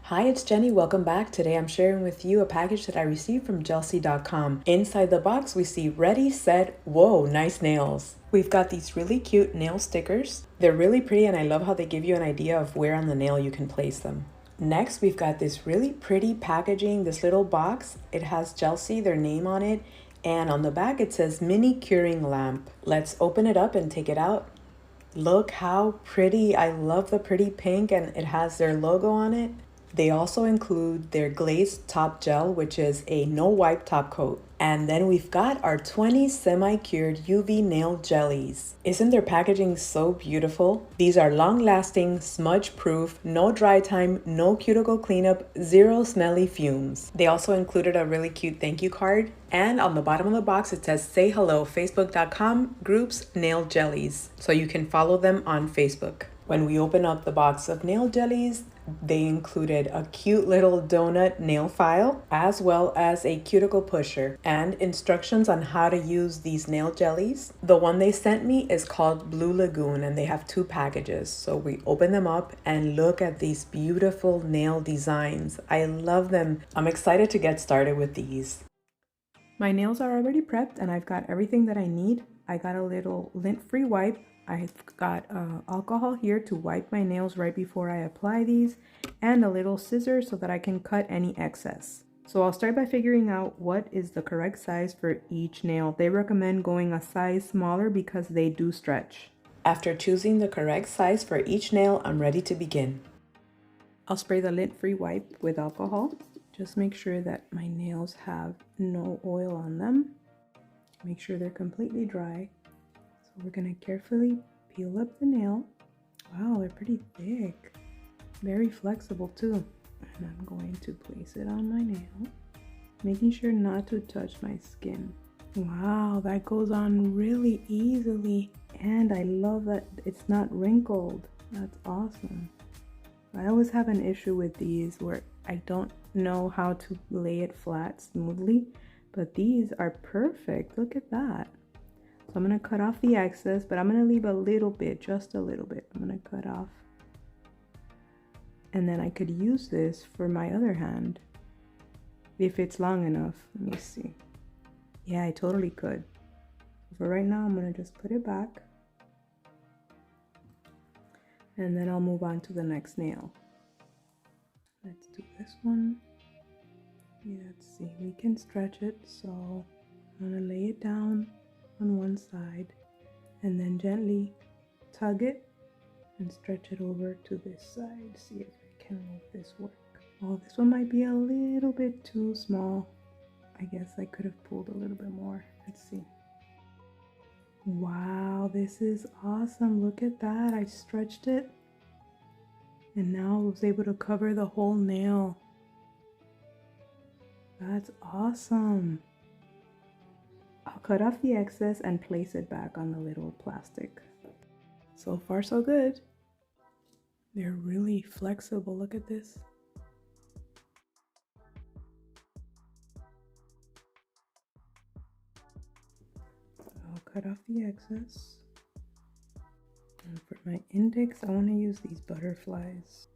Hi, it's Jenny. Welcome back. Today I'm sharing with you a package that I received from jelcie.com. Inside the box, we see ready, set, whoa, nice nails. We've got these really cute nail stickers. They're really pretty and I love how they give you an idea of where on the nail you can place them. Next, we've got this really pretty packaging, this little box. It has Jelcie, their name on it, and on the back it says mini curing lamp. Let's open it up and take it out. Look how pretty. I love the pretty pink and it has their logo on it. They also include their glazed top gel, which is a no wipe top coat. And then we've got our 20 semi-cured UV nail jellies. Isn't their packaging so beautiful? These are long-lasting, smudge-proof, no dry time, no cuticle cleanup, zero smelly fumes. They also included a really cute thank you card. And on the bottom of the box, it says, say hello, facebook.com, groups, nail jellies. So you can follow them on Facebook. When we open up the box of nail jellies, they included a cute little donut nail file, as well as a cuticle pusher and instructions on how to use these nail jellies. The one they sent me is called Blue Lagoon and they have 2 packages. So we open them up and look at these beautiful nail designs. I love them. I'm excited to get started with these. My nails are already prepped and I've got everything that I need. I got a little lint-free wipe. I've got alcohol here to wipe my nails right before I apply these, and a little scissor so that I can cut any excess. So I'll start by figuring out what is the correct size for each nail. They recommend going a size smaller because they do stretch. After choosing the correct size for each nail, I'm ready to begin. I'll spray the lint-free wipe with alcohol. Just make sure that my nails have no oil on them. Make sure they're completely dry. So we're going to carefully peel up the nail. Wow, they're pretty thick. Very flexible too. And I'm going to place it on my nail, making sure not to touch my skin. Wow, that goes on really easily. And I love that it's not wrinkled. That's awesome. I always have an issue with these where I don't know how to lay it flat smoothly, but these are perfect. Look at that. So I'm going to cut off the excess, but I'm going to leave a little bit, just a little bit. I'm going to cut off. And then I could use this for my other hand if it's long enough. Let me see. Yeah, I totally could. For right now, I'm going to just put it back. And then I'll move on to the next nail. Let's do this one. Yeah, let's see. We can stretch it. So I'm going to lay it down on one side and then gently tug it and stretch it over to this side. See if I can make this work. Oh, this one might be a little bit too small. I guess I could have pulled a little bit more. Let's see. Wow, this is awesome. Look at that. I stretched it and now I was able to cover the whole nail. That's awesome. I'll cut off the excess and place it back on the little plastic. So far, so good. They're really flexible. Look at this. I'll cut off the excess. And for my index, I want to use these butterflies.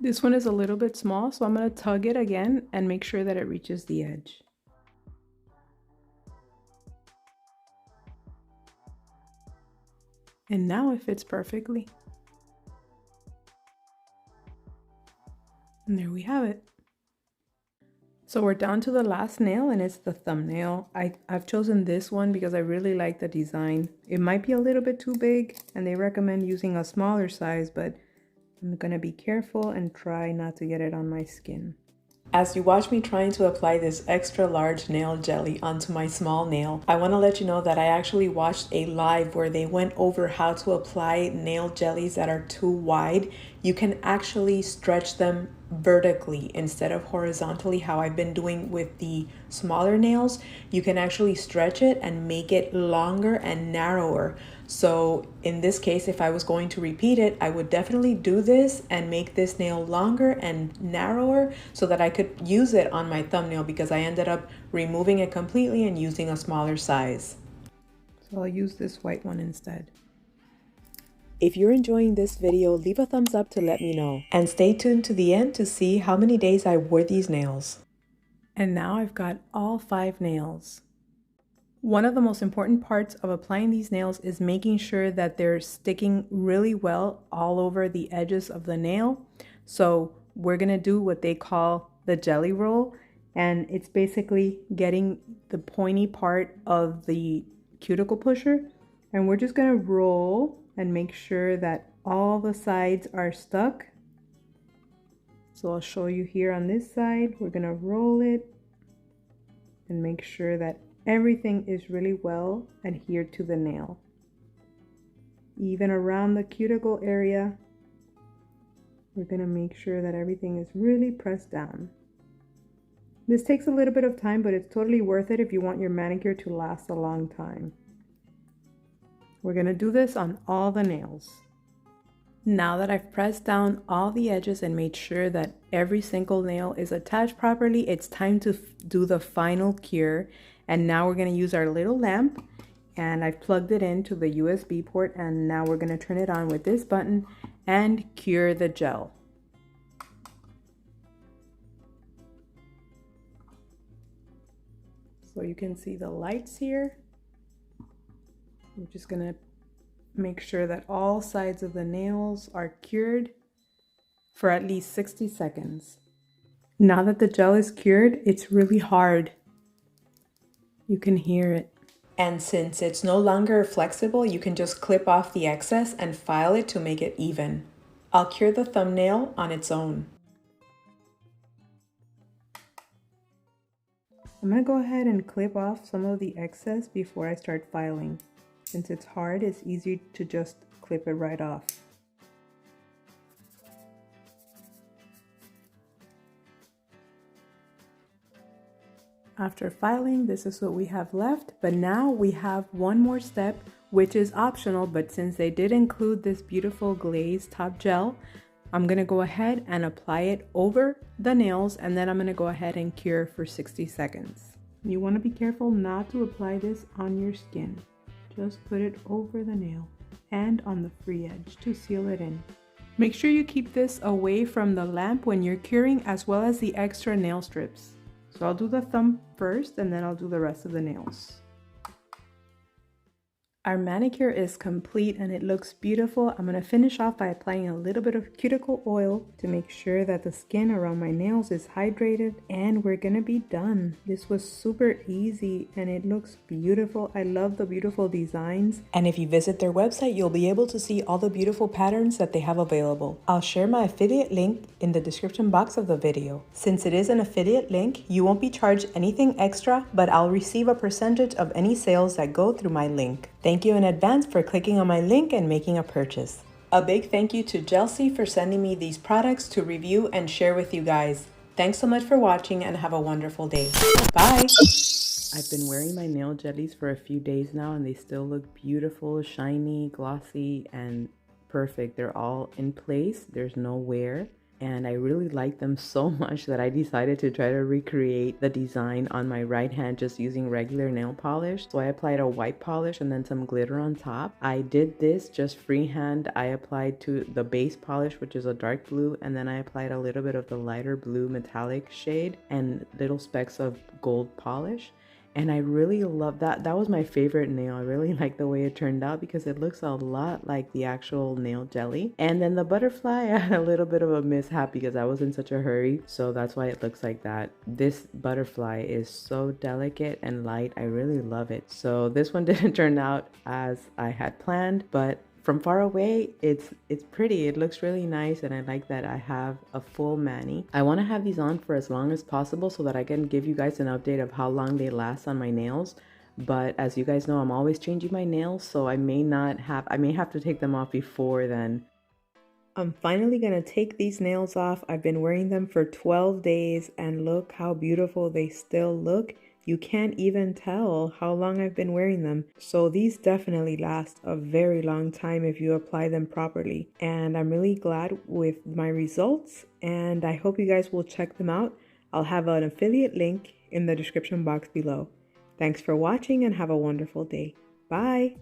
This one is a little bit small, so I'm going to tug it again and make sure that it reaches the edge. And now it fits perfectly. And there we have it. So we're down to the last nail and it's the thumbnail. I've chosen this one because I really like the design. It might be a little bit too big and they recommend using a smaller size, but I'm gonna be careful and try not to get it on my skin. As you watch me trying to apply this extra large nail jelly onto my small nail, I want to let you know that I actually watched a live where they went over how to apply nail jellies that are too wide. You can actually stretch them vertically instead of horizontally, how I've been doing with the smaller nails. You can actually stretch it and make it longer and narrower. So in this case, if I was going to repeat it, I would definitely do this and make this nail longer and narrower so that I could use it on my thumbnail, because I ended up removing it completely and using a smaller size. So I'll use this white one instead. If you're enjoying this video, leave a thumbs up to let me know. And stay tuned to the end to see how many days I wore these nails. And now I've got all 5 nails. One of the most important parts of applying these nails is making sure that they're sticking really well all over the edges of the nail. So we're gonna do what they call the jelly roll, and it's basically getting the pointy part of the cuticle pusher, and we're just gonna roll and make sure that all the sides are stuck. So I'll show you here on this side. We're gonna roll it and make sure that everything is really well adhered to the nail. Even around the cuticle area, we're gonna make sure that everything is really pressed down. This takes a little bit of time, but it's totally worth it if you want your manicure to last a long time. We're gonna do this on all the nails. Now that I've pressed down all the edges and made sure that every single nail is attached properly, it's time to do the final cure. And now we're gonna use our little lamp, and I've plugged it into the USB port, and now we're gonna turn it on with this button and cure the gel. So you can see the lights here. I'm just gonna make sure that all sides of the nails are cured for at least 60 seconds. Now that the gel is cured, it's really hard. You can hear it. And since it's no longer flexible, you can just clip off the excess and file it to make it even. I'll cure the thumbnail on its own. I'm gonna go ahead and clip off some of the excess before I start filing. Since it's hard, it's easy to just clip it right off. After filing, this is what we have left, but now we have one more step, which is optional, but since they did include this beautiful glazed top gel, I'm gonna go ahead and apply it over the nails, and then I'm gonna go ahead and cure for 60 seconds. You wanna be careful not to apply this on your skin. Just put it over the nail and on the free edge to seal it in. Make sure you keep this away from the lamp when you're curing, as well as the extra nail strips. So I'll do the thumb first, and then I'll do the rest of the nails. Our manicure is complete and it looks beautiful. I'm going to finish off by applying a little bit of cuticle oil to make sure that the skin around my nails is hydrated, and we're going to be done. This was super easy and it looks beautiful. I love the beautiful designs. And if you visit their website, you'll be able to see all the beautiful patterns that they have available. I'll share my affiliate link in the description box of the video. Since it is an affiliate link, you won't be charged anything extra, but I'll receive a percentage of any sales that go through my link. Thank you in advance for clicking on my link and making a purchase. A big thank you to Jelcie for sending me these products to review and share with you guys. Thanks so much for watching and have a wonderful day. Bye! I've been wearing my nail jellies for a few days now and they still look beautiful, shiny, glossy, and perfect. They're all in place. There's no wear. And I really like them so much that I decided to try to recreate the design on my right hand just using regular nail polish. So I applied a white polish and then some glitter on top. I did this just freehand. I applied to the base polish, which is a dark blue, and then I applied a little bit of the lighter blue metallic shade and little specks of gold polish. And I really love that. That was my favorite nail. I really like the way it turned out because it looks a lot like the actual nail jelly. And then the butterfly, I had a little bit of a mishap because I was in such a hurry. So that's why it looks like that. This butterfly is so delicate and light. I really love it. So this one didn't turn out as I had planned, but from far away, it's pretty. It looks really nice, and I like that I have a full mani. I want to have these on for as long as possible so that I can give you guys an update of how long they last on my nails. But as you guys know, I'm always changing my nails, so I may have to take them off before then. I'm finally gonna take these nails off. I've been wearing them for 12 days, and look how beautiful they still look. You can't even tell how long I've been wearing them. So these definitely last a very long time if you apply them properly. And I'm really glad with my results, and I hope you guys will check them out. I'll have an affiliate link in the description box below. Thanks for watching and have a wonderful day. Bye!